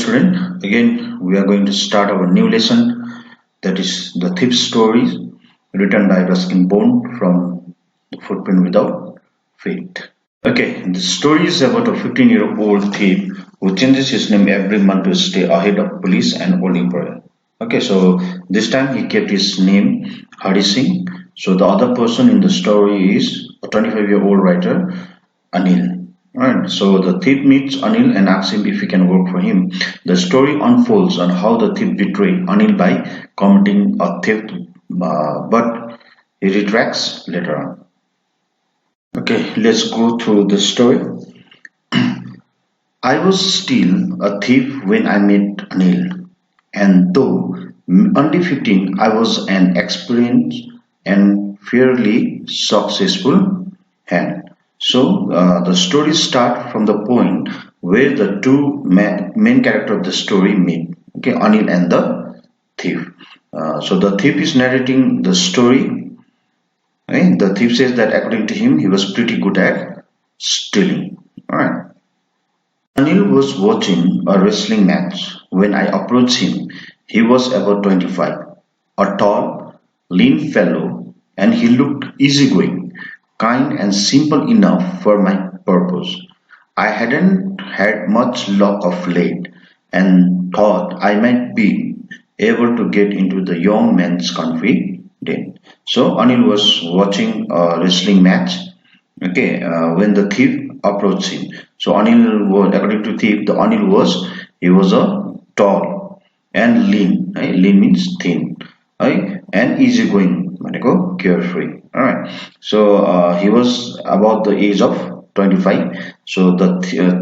student, again we are going to start our new lesson, that is the thief stories written by Ruskin Bond from The Footprint Without Feet. Okay, the story is about a 15-year-old thief who changes his name every month to stay ahead of police and old employer. Okay, so this time he kept his name Hari Singh. So the other person in the story is a 25-year-old writer Anil. Right. So the thief meets Anil and asks him if he can work for him. The story unfolds on how the thief betrayed Anil by committing a theft, but he retracts later on. Okay, let's go through the story. I was still a thief when I met Anil, and though only 15, I was an experienced and fairly successful hand. So the story starts from the point where the two main character of the story meet. Okay, Anil and the thief. So the thief is narrating the story. Okay? The thief says that according to him, he was pretty good at stealing. All right. Anil was watching a wrestling match when I approached him. He was about 25, a tall, lean fellow, and he looked easygoing, kind, and simple enough for my purpose. I hadn't had much luck of late and thought I might be able to get into the young man's confidence. So Anil was watching a wrestling match. Okay, when the thief approached him. So Anil was, according to thief, the Anil was he was a tall and lean. Right? Lean means thin, right? And easygoing, carefree. All right. So he was about the age of 25. So the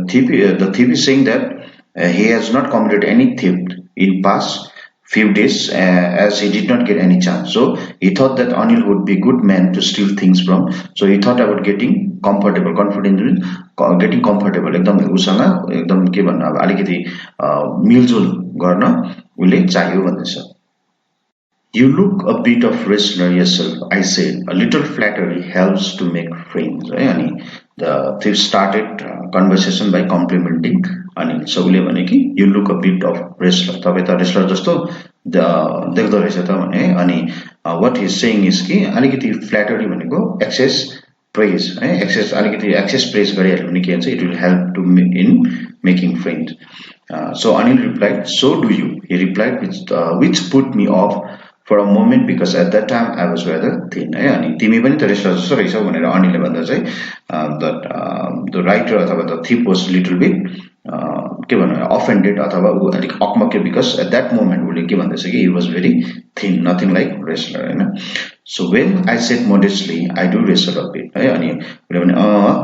thief is saying that he has not committed any theft in past few days as he did not get any chance. So he thought that Anil would be a good man to steal things from. So he thought about getting comfortable, confident, getting comfortable. एकदम उसँग एकदम के भन्नु अब अलिकति मिलजुल गर्न उसले चाहियो भन्दैछ. You look a bit of wrestler yourself, I said. A little flattery helps to make friends. And the thief started conversation by complimenting Anil. So उसले भने कि you look a bit of wrestler. तपाईं त wrestler जस्तो देख्दो रहेछ त भने अनि what he is saying is कि अलिकति flattery भनेको excess praise, excess अलिकति excess praise गरिहाल्यो भने के हुन्छ, it will help to in making friends. So Anil replied, so do you. He replied, which put me off for a moment because at that time I was rather thin. अनि तिमी पनि त wrestler जस्तो रहेछौ भनेर अनिलले भन्दा चाहिँ that the writer अथवा the thief was little bit के भन्नु offended अथवा उ अलिक अकमक्यो because at that moment उसले के भन्दैछ कि he was very thin, nothing like wrestler हैन. So when I said modestly, I do wrestle a bit. अनि उसले भने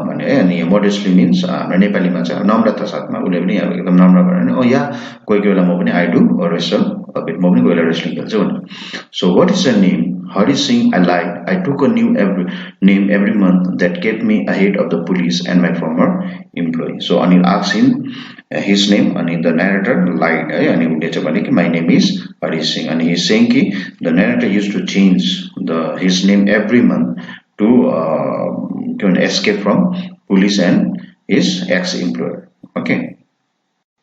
भने अनि modestly means हाम्रो नेपालीमा चाहिँ नम्रता साथमा उसले पनि अब एकदम नम्र भएर नि या कोही कोही बेला म पनि I do or wrestle a bit, म पनि कोही बेला wrestling खेल्छु भने. So what is your name? Hari Singh, I lied. I took a new name every month that kept me ahead of the police and my former employee. So Anil asked him his name, and the narrator lied. And my name is Hari Singh. And he is saying that the narrator used to change his name every month to escape from police and his ex-employer. Okay.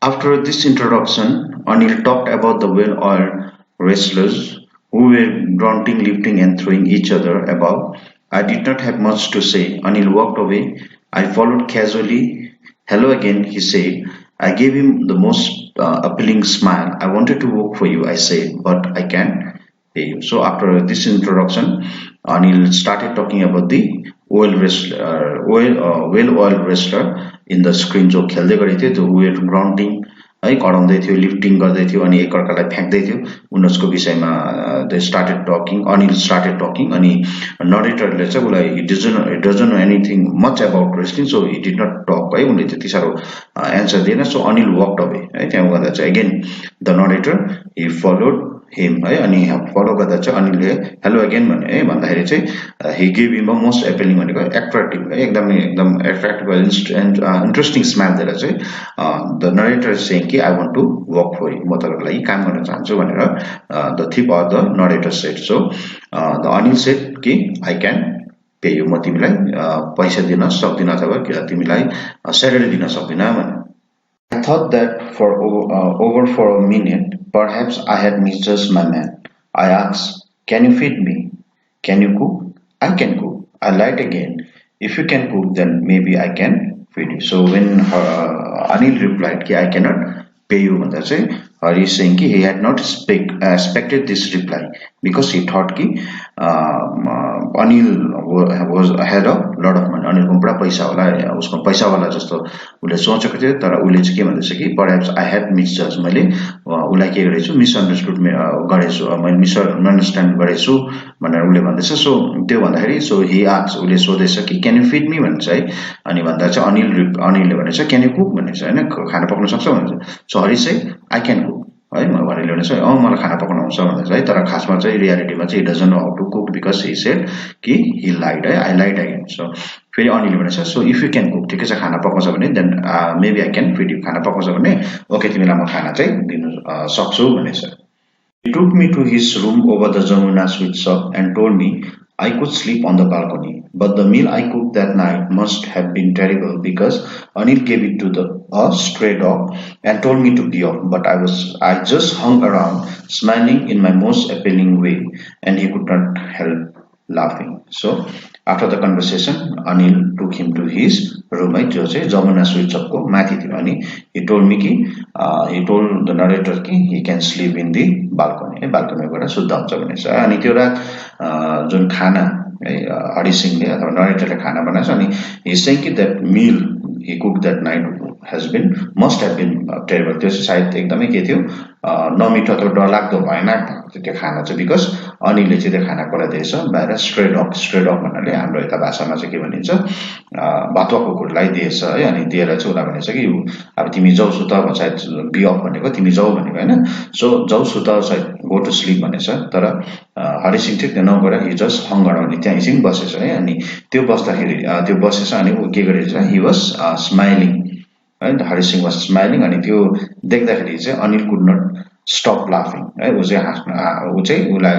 After this introduction, Anil talked about the well-oiled wrestlers who were grunting, lifting and throwing each other about. I did not have much to say. Anil walked away. I followed casually. Hello again, he said. I gave him the most appealing smile. I wanted to work for you, I said, but I can't pay you. So after this introduction, Anil started talking about the well-oiled wrestler in the screen. जो खेल्दै गरेको थियो, who were grunting, है कराउँदै थियो, lifting गर्दै थियो अनि एकअर्कालाई फ्याक्दै थियो. उनीहरुको विषयमा they started talking. Anil started talking अनि नरेटरले चाहिँ उलाई he doesn't know anything much about wrestling, so he did not talk. है उनले त्यति सारो answer दिएन. So Anil walked away. है त्यहाँ गर्दा चाहिँ again the narrator he followed him. है अनि follow गर्दा चाहिँ अनिलले hello again भने है भन्दाखेरि चाहिँ he gave him a most appealing भनेको attractive है एकदम attractive and interesting smile दिएर चाहिँ the narrator is saying कि I want to work for you, म तपाईको लागि काम गर्न चाहन्छु भनेर the thief or the narrator said. So the Anil said कि I can pay you, म तिमीलाई पैसा दिन सक्दिन अथवा तिमीलाई salary दिन सक्दिन भने. I thought that for over for a minute, perhaps I had misjudged my man. I asked, "Can you feed me? Can you cook?" "I can cook." I lied again. "If you can cook, then maybe I can feed you." So when Anil replied, "I cannot pay you," भन्दा चाहिँ Hari is saying he had not expected this reply because he thought Anil was had a lot of money. अनिलको पुरा पैसा होला, उसको पैसावाला जस्तो उसले सोचेको थियो, तर उसले चाहिँ के भन्दैछ कि perhaps I had misjudged, मैले उसलाई के गरेछु, मिसअन्डरस्टुड गरेछु, मैले मिसअन्डरस्ट्यान्ड गरेछु भनेर उसले भन्दैछ। सो त्यो भन्दाखेरि सो ही आस्क्स, उसले सोधेछ कि क्यान यु फिड मी भन्छ है, अनि भन्दा चाहिँ अनिलले भनेछ क्यान यु कुक भनेछ हैन, खाना पकाउन सक्छ भनेछ। सो हरि चाहिँ आई क्यान कुक है भनेर भनेछ, मलाई खाना पकाउन आउँछ भनेछ है, तर खासमा चाहिँ रियालिटीमा चाहिँ he doesn't know how to cook because he said कि ही लाइड है, आई लाइड अगेन। सो फेरि अनिलले भनेछ so if you can cook, ठिकै छ खाना पकाउँछ भने then maybe I can feed you, खाना पकाउँछ भने ओके तिमीलाई म खाना चाहिँ दिन सक्छु भनेछ। He took me to his room over the Jamuna sweet shop and told me I could sleep on the balcony. But the meal I cooked that night must have been terrible because Anil gave it to a stray dog and told me to be off. But I just hung around, smiling in my most appealing way, and he could not help laughing. So after the conversation, Anil took him to his room, है जो चाहिँ Jamuna sweet शपको माथि थियो, अनि he told me कि he told the narrator कि he can sleep in the balcony, है बाल्कनीमा गएर सुत्दा हुन्छ भनेछ। अनि त्यो रात जुन खाना है हरि सिंहले अथवा नरेटरले खाना बनाएछ, अनि he is saying कि that meal he cooked that night must have been terrible, त्यो चाहिँ सायद एकदमै के थियो नमिठो अथवा डरलाग्दो भएन त्यो खाना चाहिँ, बिकज अनिलले चाहिँ त्यो खाना बनाइदिएछ बाहिर स्ट्रे डग भन्नाले हाम्रो यता भाषामा चाहिँ के भनिन्छ भतुवा कुकुरलाई दिएछ है, अनि दिएर चाहिँ उसलाई भनेछ कि अब तिमी जाऊ सुत, सायद बी अफ भनेको तिमी जाऊ भनेको होइन, सो जाऊ सुत सायद गो टु स्लिप भनेछ। तर हरि सिंह चाहिँ त्यो नगएर हि जस्ट हङ अराउन्ड, त्यहाँ एकछिन बसेछ है, अनि त्यो बस्दाखेरि त्यो बसेछ अनि ऊ के गरेछ, हि वाज स्माइलिङ है, हरि सिंह वाज स्माइलिङ, अनि त्यो देख्दाखेरि चाहिँ अनिल कुड नट स्टप लाफिङ है, ऊ चाहिँ उसलाई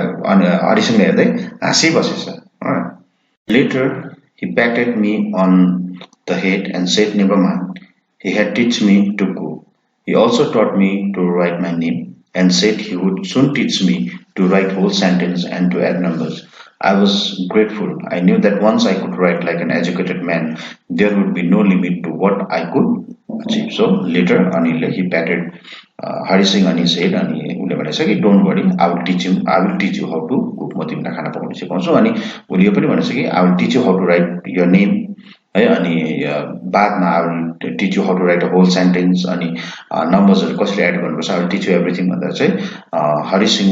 हरि सिंहले हेर्दै हाँसिबसेछ। Later he patted me on the head and said never mind, he had teach me to cook. He also taught me to write my name and said he would soon teach me to write whole sentence and to add numbers. I was grateful. I knew that once I could write like an educated man, there would be no limit to what I could achieve. So later, Anil, he patted Hari Singh on his head, and उसले भनेछ कि don't worry, I will teach you how to cook. म तिमीलाई खाना पकाउन सिकाउँछु। अनि उसले यो पनि भनेछ कि I will teach you how to write your name है, अनि बादमा I will teach you how to write a whole sentence, अनि नम्बर्सहरु कसरी एड गर्नुपर्छ, I will teach you everything भन्दा चाहिँ हरि सिंह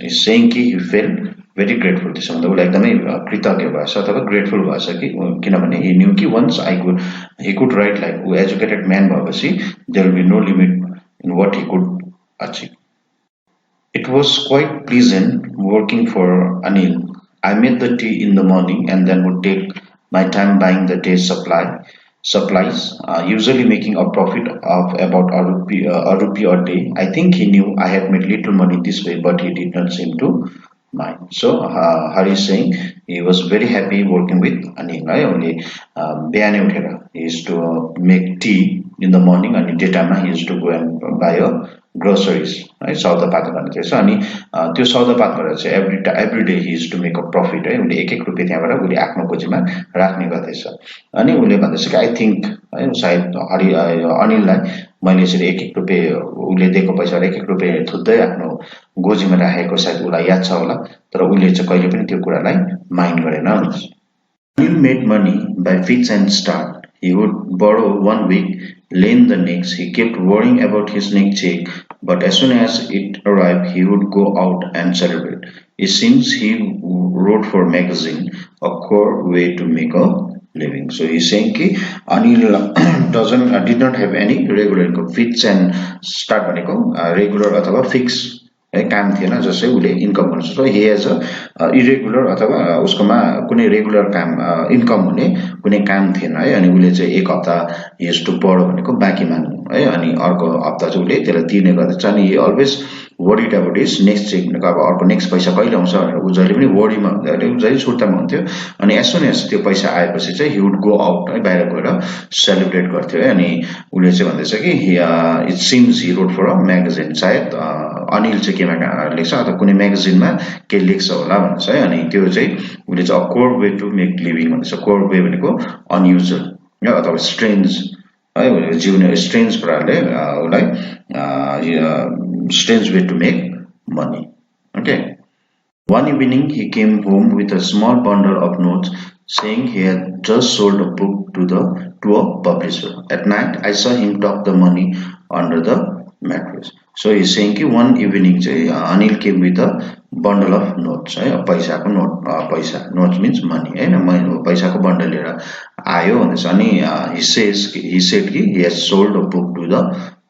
is saying कि he felt very grateful, त्यसो भन्दा उसलाई एकदमै कृतज्ञ भएछ अथवा ग्रेटफुल भएछ कि किनभने he knew कि once he could write like educated man भएपछि there will be no limit in what he could achieve. It was quite pleasant working for Anil. I made the tea in the morning and then would take my time buying the day supplies, usually making a profit of about a rupee a day. I think he knew I had made little money this way, but he did not seem to mind. So Hari is saying he was very happy working with Anil. Right? Only बिहानै उठेर he used to make tea in the morning, and daytime he used to go and buy groceries, है सौदापात गर्ने थिएछ। अनि त्यो सौदापातबाट चाहिँ every day he used to make a profit है, उसले एक रुपैयाँ त्यहाँबाट उसले आफ्नो गोजीमा राख्ने गर्दैछ। अनि उसले भन्दैछ कि आई थिङ्क है सायद अनिललाई मैले यसरी एक रुपैयाँ उसले दिएको पैसाबाट एक रुपैयाँ थुत्दै आफ्नो गोजीमा राखेको सायद उसलाई याद छ होला, तर उसले चाहिँ कहिले पनि त्यो कुरालाई माइन्ड गरेन। Anil made money by fits and start. He would borrow 1 week, lend the next. He kept worrying about his next check, but as soon as it arrived, he would go out and celebrate. It seems he wrote for magazine, a core way to make a living. So he's saying कि Anil did not have any regular income. Fits and start भनेको regular अथवा fix है काम थिएन जसले उसले income गर्न सक्छ। ही हेज इरेगुलर अथवा उसकोमा कुनै रेगुलर काम इन्कम हुने कुनै काम थिएन है, अनि उसले चाहिँ एक हप्ता हेज टु बढो भनेको बाँकी माग्नु है, अनि अर्को हप्ता चाहिँ उसले त्यसलाई तिर्ने गर्दछ। अनि ही always worried about his next check भनेको अब अर्को नेक्स्ट पैसा कहिले आउँछ भनेर ऊ जहिले पनि वरीमा हुँदै ऊ जहिले सुर्तामा हुन्थ्यो अनि एज सुन एज त्यो पैसा आएपछि चाहिँ हि वुड गो आउट है बाहिर गएर सेलिब्रेट गर्थ्यो है अनि उसले चाहिँ भन्दैछ कि it seems he wrote for a magazine सायद अनिल चाहिँ केमा लेख्छ अथवा कुनै म्यागजिनमा के लेख्छ होला भन्छ है अनि त्यो चाहिँ उसले चाहिँ a queer way to make living भन्दैछ कोर वे भनेको अनयुजुअल अथवा स्ट्रेन्ज है जिउने स्ट्रेन्ज प्रकारले उसलाई strange way to make money. Okay. One evening he came home with a small bundle of notes saying he had just sold a book to a publisher. At night I saw him tuck the money under the mattress. So he's saying कि one evening Anil came with a bundle of notes है पैसाको note पैसा notes means money हैन पैसाको bundle लिएर आयो भनेछ अनि he said कि he has sold a book to the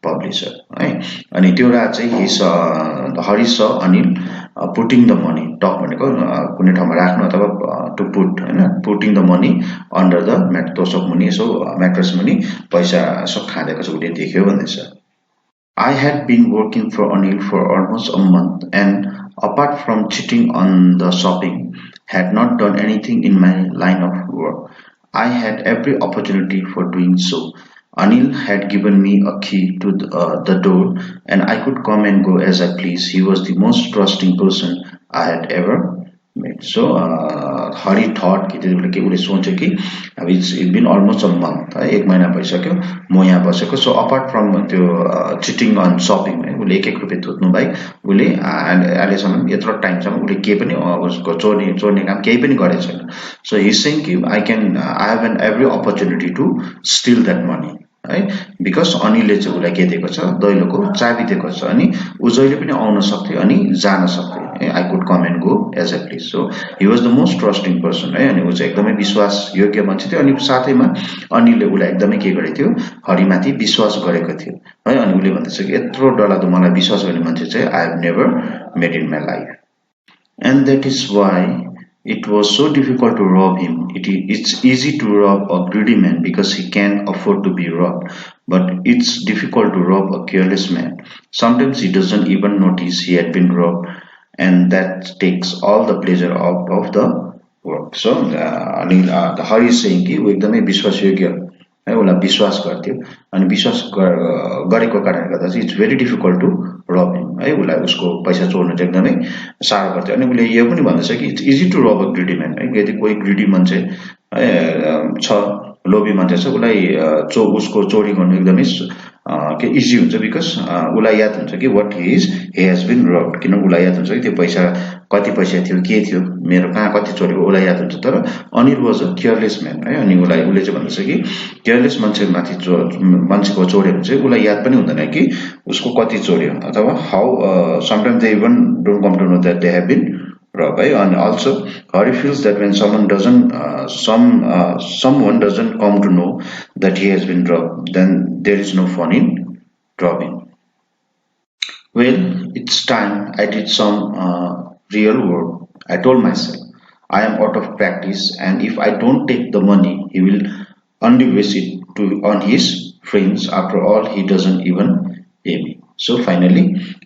publisher है अनि त्यो रात चाहिँ हरि स अनिल पुटिङ द मनी टक भनेको कुनै ठाउँमा राख्नु अथवा टु पुट हैन putting the money under the mat तोसक मुनि यसो म्याट्रेस मुनि पैसा सब खाँदेको छ उसले देख्यो भन्दैछ I had been working for Anil for almost a month and apart from cheating on the shopping had not done anything in my line of work. I had every opportunity for doing so. Anil had given me a key to the door and I could come and go as I please. He was the most trusting person I had ever met. So Hari thought कि त्यसले के उसले सोच्यो कि अब it's been almost a month है एक महिना भइसक्यो म यहाँ बसेको सो अपार्ट फ्रम त्यो चिटिङ अन सपिङ है उसले एक रुपियाँ थुत्नु बाहेक उसले अहिलेसम्म यत्रो टाइमसम्म उसले केही पनि उसको चोर्ने काम केही पनि गरेको छैन सो हि इज सेइङ कि I have an every opportunity to steal that money है बिकज अनिलले चाहिँ उसलाई के दिएको छ दैलोको चाबी दिएको छ अनि ऊ जहिले पनि आउन सक्थ्यो अनि जान सक्थ्यो I could come and go as I please so he was the most trusting person है अनि ऊ चाहिँ एकदमै विश्वास योग्य मान्छे थियो अनि साथैमा अनिलले उसलाई एकदमै के गरेको थियो हरिमाथि विश्वास गरेको थियो है अनि उसले भन्दछ कि यत्रो डरलाग्दो मलाई विश्वास गर्ने मान्छे चाहिँ I have never met in my life and that is why it was so difficult to rob him. It's easy to rob a greedy man because he can afford to be robbed. But it's difficult to rob a careless man. Sometimes he doesn't even notice he had been robbed. And that takes all the pleasure out of the work. So, the Hari is saying कि वो एकदमै विश्वासयोग्य है उसलाई विश्वास गर्थ्यो अनि विश्वास गरेको कारणले गर्दा चाहिँ इट्स भेरी डिफिकल्ट टु रब हिम है उसलाई उसको पैसा चोर्न चाहिँ एकदमै साह्रो पर्थ्यो अनि उसले यो पनि भन्दछ कि इट्स इजी टु रब अ ग्रिडी म्यान है यदि कोही ग्रिडी मान्छे छ लोभी मान्छे छ उसलाई उसको चोरी गर्नु एकदमै के इजी हुन्छ बिकज उसलाई याद हुन्छ कि what he has been robbed किन उसलाई याद हुन्छ कि त्यो पैसा कति पैसा थियो के थियो मेरो कहाँ कति चोरेको उसलाई याद हुन्छ तर Anil was a careless man है अनि उसले चाहिँ भन्दछ कि केयरलेस मान्छेमाथि मान्छेको चोर्यो भने चाहिँ उसलाई याद पनि हुँदैन कि उसको कति चोर्यो अथवा how sometimes they even don't come to know that they have been rob and also Hari feels that when someone doesn't come to know that he has been robbed then there is no fun in robbing. Well, it's time I did some real work. I told myself I am out of practice and if I don't take the money he will only waste it on his friends. After all he doesn't even pay me. So finally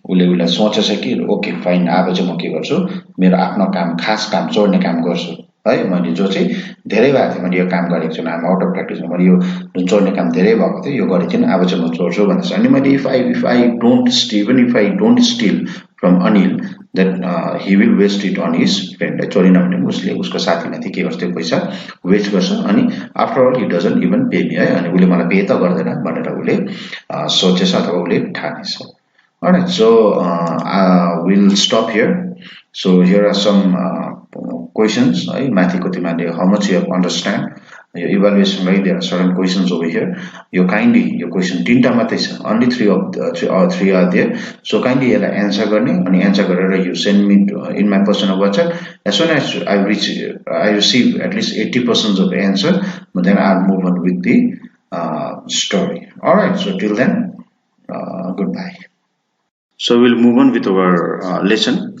उसलाई सोचेछ कि okay fine अब चाहिँ म के गर्छु मेरो आफ्नो काम खास काम चोर्ने काम गर्छु है मैले जो चाहिँ धेरै भएको थियो मैले यो काम गरेको छु आम आउट अफ प्र्याक्टिस मैले यो जुन चोर्ने काम धेरै भएको थियो यो गरेको थिएन अब चाहिँ म चोर्छु भनेर अनि मैले if I don't still from Anil that he will waste it on his friend चोरिन भने उसले उसको साथीमाथि के गर्छ त्यो पैसा वेस्ट गर्छ अनि after all he doesn't even pay me है अनि उसले मलाई पे त गर्दैन भनेर उसले सोचेछ अथवा उसले ठानेछ. Alright, so we'll stop here. So here are some questions. How much you have understand? Your evaluation, right? There are certain questions over here. Your question tinta matai cha. Only three are there. So kindly answer garne ani answer garera you send me in my personal WhatsApp. As soon as I receive at least 80% of the answer, but then I'll move on with the story. Alright, so till then, goodbye. So we'll move on with our lesson.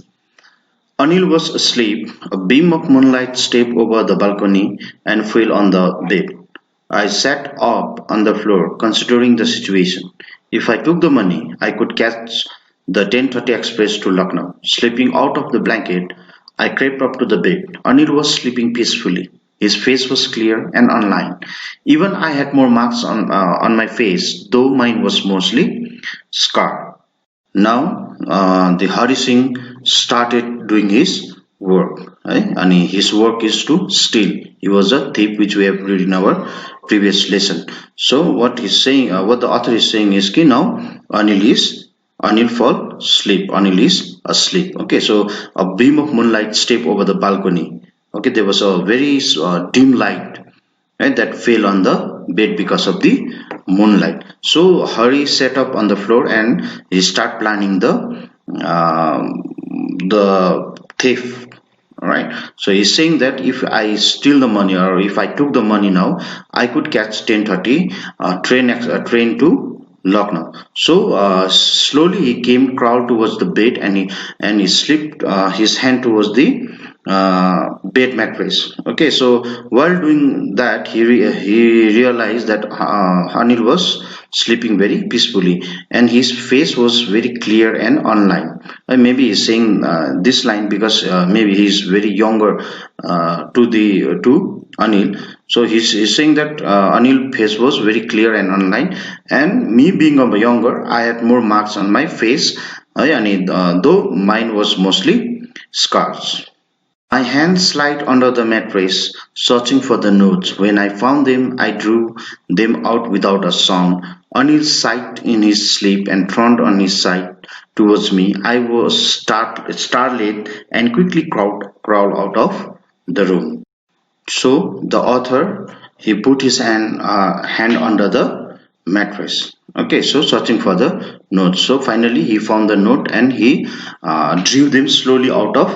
Anil was asleep. A beam of moonlight stepped over the balcony and fell on the bed. I sat up on the floor, considering the situation. If I took the money, I could catch the 10:30 express to Lucknow. Slipping out of the blanket, I crept up to the bed. Anil was sleeping peacefully. His face was clear and unlined. Even I had more marks on my face, though mine was mostly scar. Now the Hari Singh started doing his work. Right? And his work is to steal. He was a thief, which we have read in our previous lesson. So what he's saying, what the author is saying is, now Anil fall sleep. Anil is asleep. Okay, so a beam of moonlight stepped over the balcony. Okay, there was a very dim light, right, that fell on the bed because of the moonlight. So Hari sat up on the floor and he start planning the thief. All right. So he's saying that if I steal the money, or if I took the money now, I could catch 10:30 train to Lucknow. So slowly he crawled towards the bed, and he slipped his hand towards the bed mattress. Okay, so while doing that, he realized that Anil was sleeping very peacefully, and his face was very clear and unlined. Maybe he's saying this line because maybe he's very younger to Anil. So he's saying that Anil face was very clear and unlined, and me being younger, I had more marks on my face, though mine was mostly scars. My hands slid under the mattress, searching for the notes. When I found them, I drew them out without a sound. Anil sighed in his sleep and turned on his side towards me. I was startled and quickly crawled out of the room. So the author, he put his hand under the mattress. Okay, so searching for the notes. So finally he found the note, and he drew them slowly out of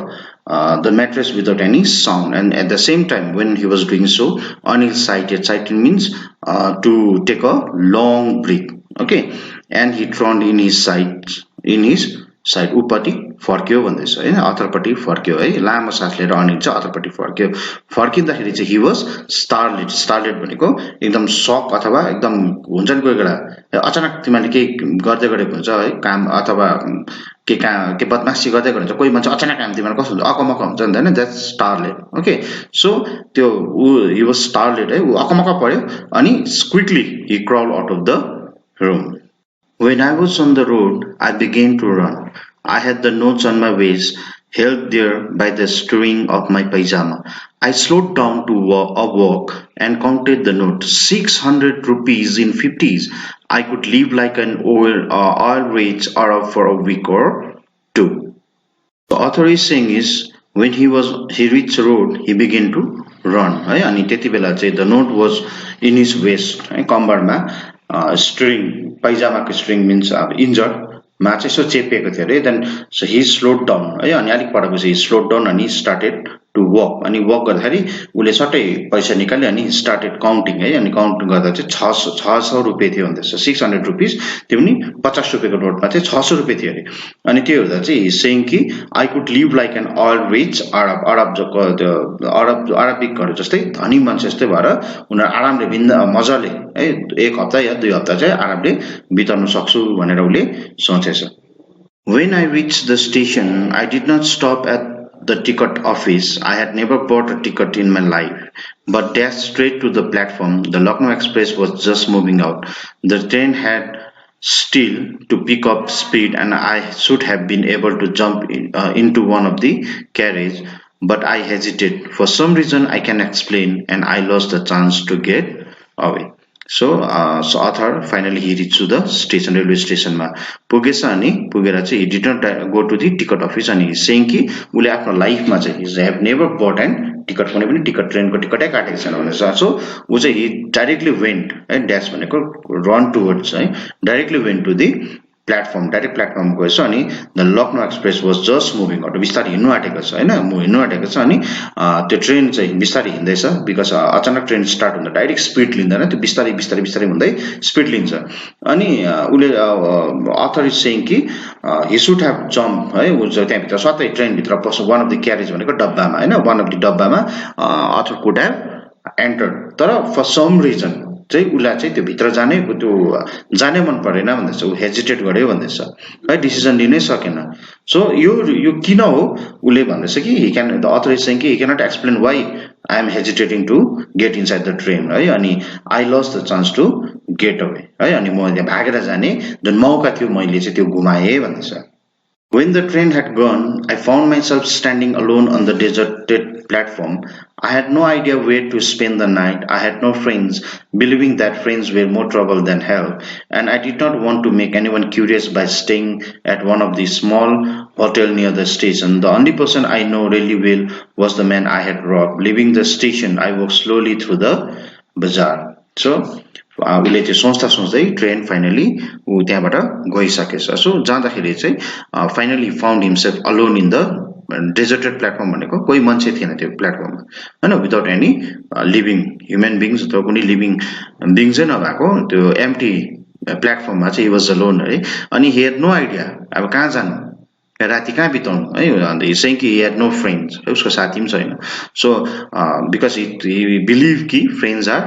the mattress without any sound. And at the same time, when he was doing so, Anil sighed. Sighed means to take a long breath. Okay, and he turned in his side ऊपट्टि फर्क्यो भन्दैछ हैन, अथरपट्टि फर्क्यो है, लामो सास लिएर अनिल चाहिँ अथरपट्टि फर्क्यो. फर्किँदाखेरि चाहिँ हि वाज स्टारलेट भनेको एकदम सक अथवा एकदम हुन्छ नि कोही बेला अचानक तिमीले केही गर्दै गरेको हुन्छ है, काम अथवा के बदमासी गर्दै गरेको हुन्छ, कोही मान्छे अचानक काम तिमीलाई कस्तो हुन्छ, अकमक हुन्छ नि हैन, द्याट्स स्टारलेट. ओके, सो त्यो हि वाज स्टारलेट है, उ अकमक पर्यो अनि quickly he crawl out of the room. When I was on the road, I began to run. I had the notes on my waist, held there by the string of my pajama. I slowed down to a walk and counted the note. 600 rupees in 50s. I could live like an oil-rich Arab for a week or two. The author is saying is, when he reached the road, he began to run. अनि त्यति बेला चाहिँ the note was in his waist, कम्बरमा string, पाइजामाको string means injured मा चाहिँ यसो चेपिएको थियो अरे. Then so ही slowed down है, अनि अलिक पढेपछि ही स्लोड डाउन अनि स्टार्टेड टु वक. अनि वक गर्दाखेरि उसले सट्टै पैसा निकाल्यो अनि स्टार्टेड काउन्टिङ है, अनि काउन्ट गर्दा चाहिँ 600 रुपियाँ थियो भन्दैछ. 600 रुपिस, त्यो पनि 50 रुपियाँको नोटमा चाहिँ 600 रुपियाँ थियो अरे. अनि त्यो हेर्दा चाहिँ सेङ कि I could live like an oil rich अरबिकहरू जस्तै धनी मान्छे जस्तै भएर उनीहरू आरामले मजाले है एक हप्ता या 2 हप्ता चाहिँ आरामले बिताउन सक्छु भनेर उसले सोचेछ. When I reached the station, I did not stop at the ticket office. I had never bought a ticket in my life, but dashed straight to the platform. The Lucknow Express was just moving out. The train had still to pick up speed, and I should have been able to jump into one of the carriages, but I hesitated. For some reason I can explain, and I lost the chance to get away. So author finally he reached to the station, railway station मा पुगेछ. अनि पुगेर चाहिँ he did not go to the ticket office. अनि saying कि उले आफ्नो लाइफमा चाहिँ he have never bought an ticket, कुनै पनि टिकट ट्रेनको टिकटै काटेको छैन भनेर. सो ऊ चाहिँ he directly went है, ड्यास भनेको run towards है, directly went to the platform, direct platform गएछ. अनि the Lucknow express was just moving out, बिस्तारै हिँड्नु आँटेको छ हैन, हिँड्नु आँटेको छ. अनि त्यो ट्रेन चाहिँ बिस्तारै हिँड्दैछ, बिकज अचानक ट्रेन स्टार्ट हुँदा डाइरेक्ट स्पिड लिँदैन, त्यो बिस्तारै बिस्तारै बिस्तारै हुँदै स्पिड लिन्छ. अनि उसले अथर इज सेइङ कि ही शुड ह्याभ जम्प है, ऊ चाहिँ त्यहाँभित्र सबै ट्रेनभित्र पस्छ, वान अफ द क्यारेज भनेको डब्बामा हैन, वान अफ द डब्बामा अथर कुड ह्याभ एन्टर्ड. तर फर सम रिजन चाहिँ उसलाई चाहिँ त्यो भित्र जानै मन परेन भन्दैछ, ऊ हेजिटेट गर्यो भन्दैछ है, डिसिजन लिनै सकेन। सो यो किन हो उसले भन्दैछ कि he can, the other is saying कि he cannot explain why I am hesitating to get inside the train है, अनि I lost the chance to get away है, अनि म त्यहाँ भागेर जाने जुन मौका थियो मैले चाहिँ त्यो गुमाएँ भन्दैछ। When the train had gone, I found myself standing alone on the deserted platform. I had no idea where to spend the night. I had no friends, believing that friends were more trouble than help, and I did not want to make anyone curious by staying at one of the small hotel near the station. The only person I know really well was the man I had robbed. Leaving the station, I walked slowly through the bazaar. So उसले त्यो सोच्दा सोच्दै train finally ऊ त्यहाँबाट गइसकेछ। So जाँदाखेरि चाहिँ finally found himself alone in the deserted platform, भनेको कोही मान्छे थिएन त्यो प्लेटफर्ममा होइन, without any living human beings अथवा कुनै लिभिङ बिङ चाहिँ नभएको त्यो एम्प्टी प्लेटफर्ममा चाहिँ हि वाज अलोन है। अनि हि हेड नो आइडिया अब कहाँ जानु, राति कहाँ बिताउनु है, अन्त हि सेइङ कि हि हेड नो फ्रेन्ड्स, उसको साथी पनि छैन। सो बिकज हि बिलिभ कि friends are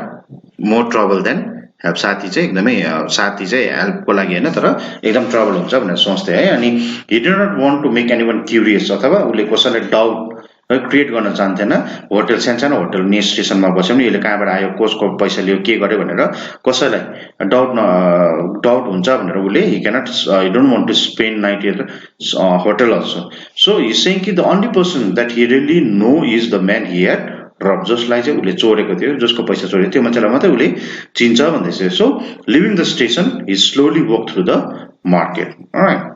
more trouble than help, साथी चाहिँ एकदमै साथी चाहिँ हेल्पको लागि होइन तर एकदम ट्रबल हुन्छ भनेर सोच्थे है। अनि he did not want to make anyone curious, अथवा उसले कसैलाई डाउट क्रिएट गर्न चाहन्थेन। होटल सानो होटल नेक्स्ट स्टेसनमा बस्यो भने यसले कहाँबाट आयो, कसको पैसा लियो, के गर्यो भनेर कसैलाई डाउट हुन्छ भनेर उसले he cannot, he don't want to spend night at hotel also. So he saying कि the only person that he really know is the man he had rob, जसलाई चाहिँ उसले चोरेको थियो, जसको पैसा चोरेको त्यो मान्छेलाई मात्रै उसले चिन्छ भन्दैछ। So leaving the station he slowly walk through the market. Alright,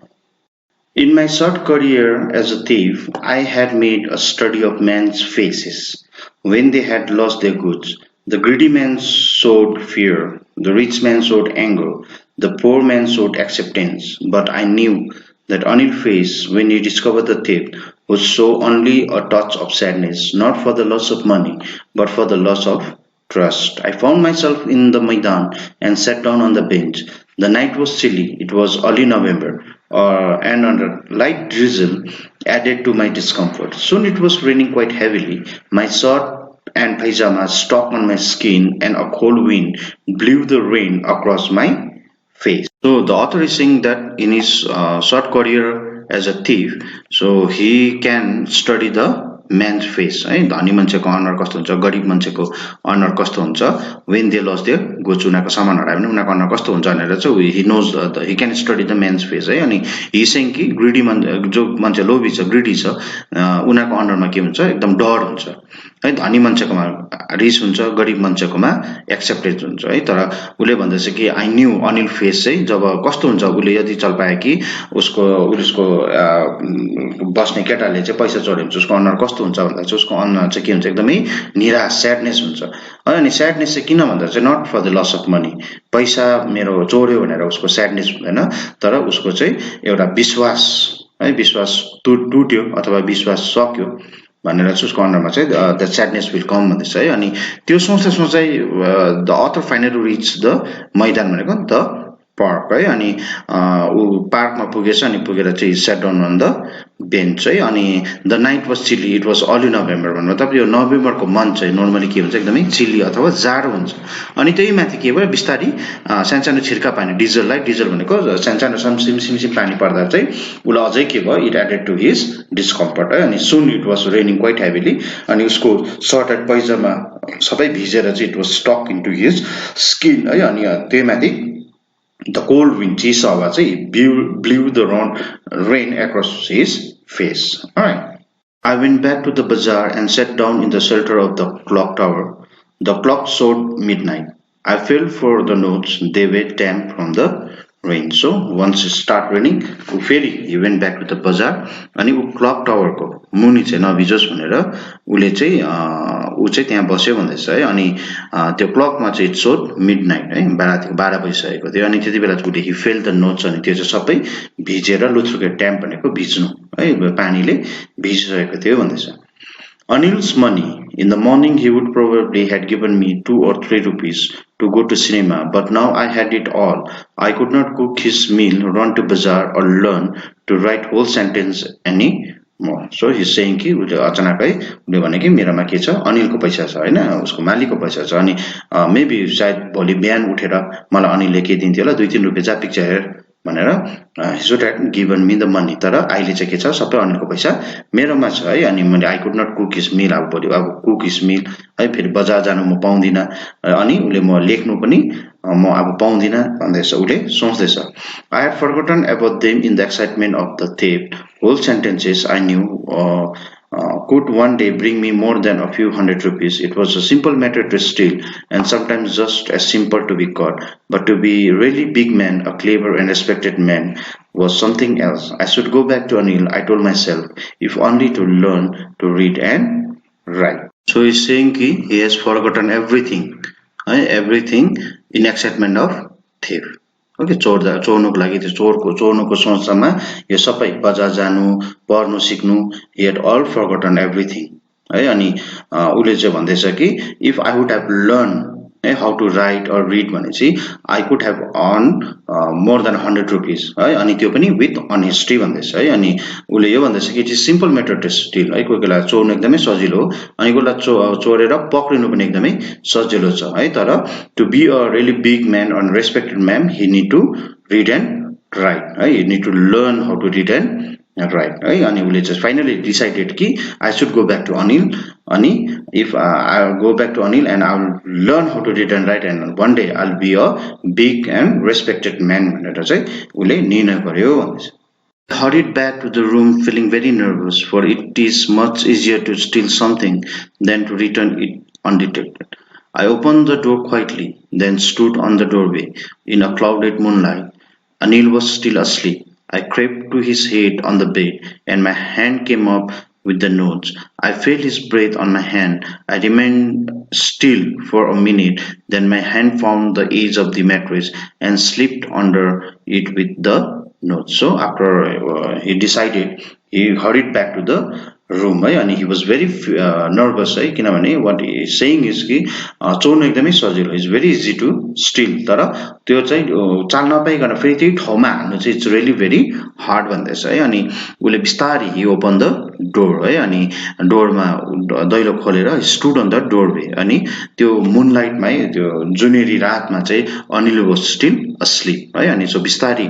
in my short career as a thief, I had made a study of men's faces when they had lost their goods. The greedy man showed fear, the rich man showed anger, the poor man showed acceptance, but I knew that Anil's face, when he discovered the thief, would show only a touch of sadness, not for the loss of money, but for the loss of trust. I found myself in the Maidan and sat down on the bench. The night was chilly. It was early November, and a light drizzle added to my discomfort. Soon it was raining quite heavily. My shirt and pajamas stuck on my skin, and a cold wind blew the rain across my face. So the author is saying that in his short career as a thief, so he can study the man's face है, धनी मान्छेको अनुहार कस्तो हुन्छ, गरिब मान्छेको अनुहार कस्तो हुन्छ, when they lost their goods, उनीहरूको सामान हरायो भने उनीहरूको अनुहार कस्तो हुन्छ भनेर चाहिँ he knows, he can study the man's face है। अनि he is saying कि ग्रिडी जो मान्छे लोभी छ, ग्रिडी छ, उनीहरूको अनुहारमा के हुन्छ, एकदम डर हुन्छ है, धनी मान्छेकोमा रिस हुन्छ, गरिब मान्छेकोमा एक्सेप्टेन्स हुन्छ है। तर उसले भन्दैछ कि आई न्यू अनिल फेस चाहिँ जब कस्तो हुन्छ, उसले यदि चल पाए कि उसको बस्ने केटाले चाहिँ पैसा चोर्यो भने उसको अनुहार कस्तो हुन्छ भन्दा चाहिँ उसको अनुहार चाहिँ के हुन्छ, एकदमै निराश, स्याडनेस हुन्छ है। अनि स्याडनेस चाहिँ किन भन्दा चाहिँ not for the loss of money, पैसा मेरो चोर्यो भनेर उसको स्याडनेस हुँदैन, तर उसको चाहिँ एउटा विश्वास है, विश्वास टुट्यो अथवा विश्वास सक्यो भनेर चाहिँ उसको अनुहारमा चाहिँ द स्याडनेस विल कम भन्दैछ है। अनि त्यो सोच्दा सोच्दै the other finally reach the maidan भनेको द पार्क है। अनि ऊ पार्कमा पुगेछ, अनि पुगेर चाहिँ sat down on the bench है। अनि the night was chilly, it was early November भन्नु मतलब यो नोभेम्बरको मन्थ चाहिँ नर्मली के हुन्छ, एकदमै चिल्ली अथवा जाडो हुन्छ। अनि त्यही माथि के भयो, बिस्तारी सानो छिर्का पानी, डिजल भनेको सानो सिमसिम पानी पर्दा चाहिँ उसलाई अझै के भयो, it added to his discomfort है। अनि soon it was raining quite heavily, अनि उसको सर्ट एन्ड पैजामा सबै भिजेर चाहिँ it was stuck into his skin है। अनि त्यही माथि the cold wind, चिसो हावा चाहिँ blew the rain across his face. Alright. I went back to the bazaar and sat down in the shelter of the clock tower. The clock showed midnight. I felt for the notes. They were damp from the rain. So once it started raining, he went back to the bazaar. अनि ऊ clock टावरको मुनि चाहिँ नभिजोस् भनेर उसले चाहिँ ऊ चाहिँ त्यहाँ बस्यो भन्दैछ है। अनि त्यो क्लकमा चाहिँ इट सोड मिडनाइट है, 12 बजिसकेको थियो। अनि त्यति बेला उसले हि फेल द नोट्स, अनि त्यो चाहिँ सबै भिजेर लुथ्रुके ट्याम्प भनेको भिज्नु है, पानीले भिजिसकेको थियो भन्दैछ। Anil's money. In the morning he would probably had given me 2 or 3 rupees to go to cinema, but now I had it all. I could not cook his meal, run to bazaar, or learn to write whole sentence any more. So he's saying कि उसले अचानकै उसले भने कि मेरोमा के छ अनिलको पैसा छ हैन उसको मालिकको पैसा छ अनि मेबी सायद भोलि बिहान उठेर मलाई अनिलले के दिन्थ्यो होला 2-3 रुपैयाँ जा पिक्चर हेर भनेर he should have given me the money तर अहिले चाहिँ के छ सबै अनिलको पैसा मेरोमा छ है अनि मैले आई कुड नट कुक हिज मिल अब भोलि अब कुक हिज मिल है फेरि बजार जानु म पाउँदिन अनि उसले म लेख्नु पनि म अब पाउँदिन भन्दैछ उसले सोच्दैछ I had forgotten about them in the excitement of the theft. Whole sentences I knew could one day bring me more than a few hundred rupees. It was a simple matter to steal, and sometimes just as simple to be caught. But to be really big man, a clever and respected man, was something else. I should go back to Anil, I told myself, if only to learn to read and write. So he's saying he has forgotten everything, everything in excitement of theft. Okay चोर्नुको लागि त्यो चोर्नुको सोचमा यो सबै बजार जानु पढ्नु सिक्नु he had all forgotten everything है अनि उसले चाहिँ भन्दैछ कि if I would have learned how to write or read भनेपछि I could have earned more than 100 rupees है अनि त्यो पनि with honesty भन्दैछ है अनि उसले यो भन्दैछ कि it is simple method to steal है कोही बेला चोर्नु एकदमै सजिलो हो अनि कोही बेला चोरेर पक्रिनु पनि एकदमै सजिलो छ है तर to be a really big man or respected man he need to read and write है he need to learn how to read and write है अनि उसले चाहिँ finally decided कि I should go back to Anil अनि if I'll go back to Anil and I'll learn how to read and write and one day I'll be a big and respected man भनेर चाहिँ उसले निर्णय गर्यो भन्दैछ I hurried back to the room feeling very nervous for it is much easier to steal something than to return it undetected. I opened the door quietly, then stood on the doorway in a clouded moonlight. Anil was still asleep. I crept to his head on the bed, and my hand came up with the notes. I felt his breath on my hand. I remained still for a minute, then my hand found the edge of the mattress and slipped under it with the notes. So after he decided, he hurried back to the room है अनि he was very nervous है किनभने what he is saying is कि चोर्नु एकदमै सजिलो is very easy to steal तर त्यो चाहिँ चाल नपाइकन फेरि त्यही ठाउँमा हाल्नु चाहिँ it's really very hard भन्दैछ है अनि उसले बिस्तारै he opened the door है अनि डोरमा दैलो खोलेर stood on the doorway अनि त्यो मुनलाइटमा है त्यो जुनेरी रातमा चाहिँ अनिल was still asleep है अनि सो बिस्तारै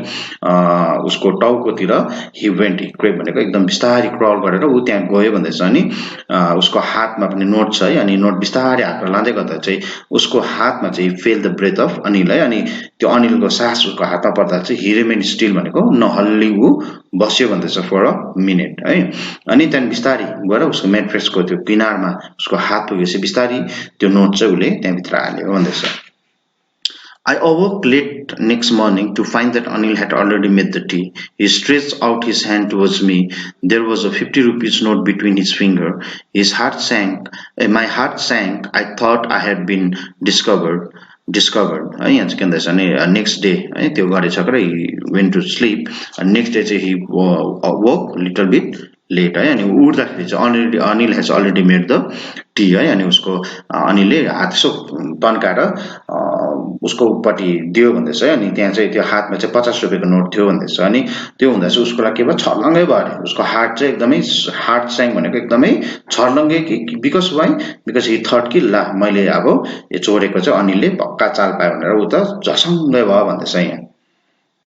उसको टाउकोतिर he went he crept भनेको एकदम बिस्तारै क्रल गरेर उ त्यहाँ गयो भन्दैछ अनि उसको हातमा पनि नोट छ है अनि नोट बिस्तारै हातमा लाँदै गर्दा चाहिँ उसको हातमा चाहिँ fail the breath of Anil है अनि त्यो अनिलको सास उसको हातमा पर्दा चाहिँ ही रिमेन स्टिल भनेको नहल्ली ऊ बस्यो भन्दैछ फर अ मिनेट है अनि त्यहाँदेखि बिस्तारै गएर उसको मेट्रेसको त्यो किनारमा उसको हात पुगेपछि बिस्तारै त्यो नोट चाहिँ उसले त्यहाँभित्र हाल्यो भन्दैछ I awoke late next morning to find that Anil had already made the tea. He stretched out his hand towards me. There was a 50 rupees note between his fingers. His heart sank. My heart sank. I thought I had been discovered. है यहाँ चाहिँ के भन्दैछ भने next day है त्यो गरिसकेर he went to sleep and next day चाहिँ he woke little bit late है अनि उठ्दाखेरि चाहिँ Anil has already made the tea है अनि उसको अनिलले हात यसो तन्काएर उसको पट्टि दियो भन्दैछ है अनि त्यहाँ चाहिँ त्यो हातमा चाहिँ 50 रुपैयाँको नोट थियो भन्दैछ अनि त्यो हुँदा चाहिँ उसको लागि के भयो छर्लङ्गै भयो अरे उसको हार्ट चाहिँ एकदमै हार्ट स्याङ भनेको एकदमै छर्लङ्गै कि because why because he thought कि ला मैले अब यो चोरेको चाहिँ अनिलले पक्का चाल पायो भनेर ऊ त झसङ्गै भयो भन्दैछ यहाँ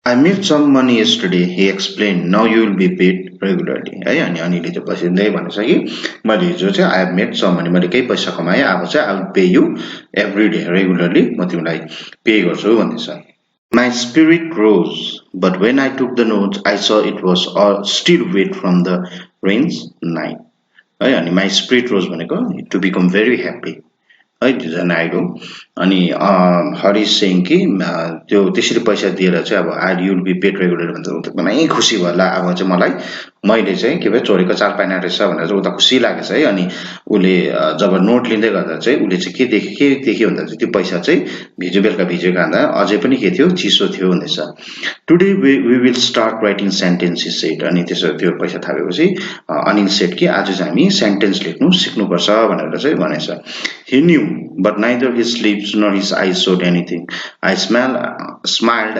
I made some money yesterday, he explained. Now you will be paid regularly. है अनि अनिलले चाहिँ बसिँदै भनेछ कि मैले हिजो चाहिँ I have made some money मैले केही पैसा कमाएँ अब चाहिँ I will pay you every day regularly म तिमीलाई पे गर्छु भन्दैछ My spirit rose, but when I took the notes, I saw it was all still wet from the rain's night. है अनि my spirit rose भनेको to become very happy. है त्यो चाहिँ आइडो अनि हरिस सिंह कि त्यो त्यसरी पैसा दिएर चाहिँ अब I'll be paid regular भन्छ एकदमै खुसी भयो ल अब चाहिँ मलाई मैले चाहिँ के भयो चोरेको चाल पाइन रहेछ भनेर चाहिँ उता खुसी लागेछ है अनि उसले जब नोट लिँदै गर्दा चाहिँ उसले चाहिँ के देख्यो भन्दा चाहिँ त्यो पैसा चाहिँ बेलुका भिजेको खाँदा अझै पनि के थियो चिसो थियो भन्दैछ today we will start writing sentences set अनि त्यसो त्यो पैसा थापेपछि अनिल सेट कि आज चाहिँ हामी सेन्टेन्स लेख्नु सिक्नुपर्छ भनेर चाहिँ भनेछ He knew, but neither his lips nor his eyes showed anything. I smiled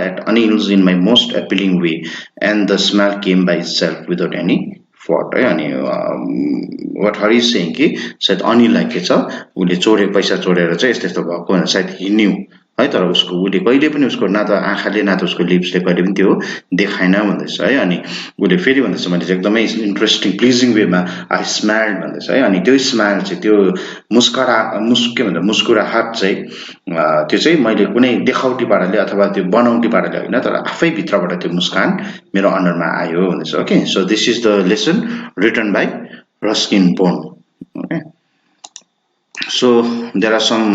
at Anil's in my most appealing way, and the smile came by itself without any fraud है अनि what Hari is saying कि सायद अनिललाई के छ उसले पैसा चोरेर चाहिँ यस्तो यस्तो भएको भनेर सायद he knew है तर उसको उसले कहिले पनि उसको ना त आँखाले ना त उसको लिप्सले कहिले पनि त्यो देखाएन भन्दैछ है अनि उसले फेरि भन्दैछ मैले चाहिँ एकदमै इन्ट्रेस्टिङ प्लिजिङ वेमा आई स्माइल्ड भन्दैछ है अनि त्यो स्माइल चाहिँ त्यो के भन्छ मुस्कुराहट चाहिँ त्यो चाहिँ मैले कुनै देखाउटी पाराले अथवा त्यो बनाउटी पाराले होइन तर आफै भित्रबाट त्यो मुस्कान मेरो अनुहारमा आयो भन्दैछ okay so this is the lesson written by Ruskin Bond okay so there are some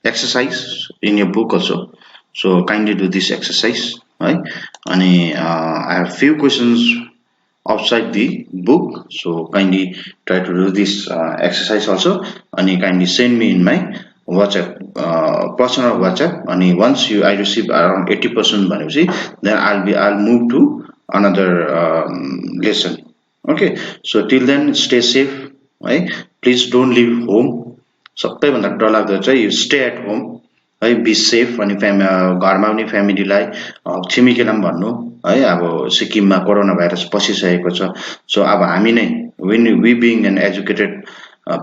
exercise in your book also so kindly do this exercise right and I have few questions outside the book so kindly try to do this exercise also and kindly send me in my WhatsApp personal WhatsApp and once I receive around 80% then I'll move to another lesson okay so till then stay safe right please don't leave home सबैभन्दा डरलाग्दो चाहिँ you stay at home है be safe अनि घरमा पनि फ्यामिलीलाई छिमेकीलाई पनि भन्नु है अब सिक्किममा कोरोना भाइरस पसिसकेको छ सो अब हामी नै we being an educated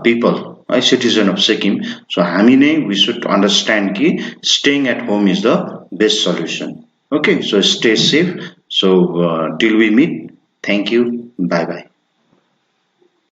people है सिटिजन अफ सिक्किम सो हामी नै वी सुड अन्डरस्ट्यान्ड कि staying at home is the best solution okay so stay safe so till we meet thank you bye by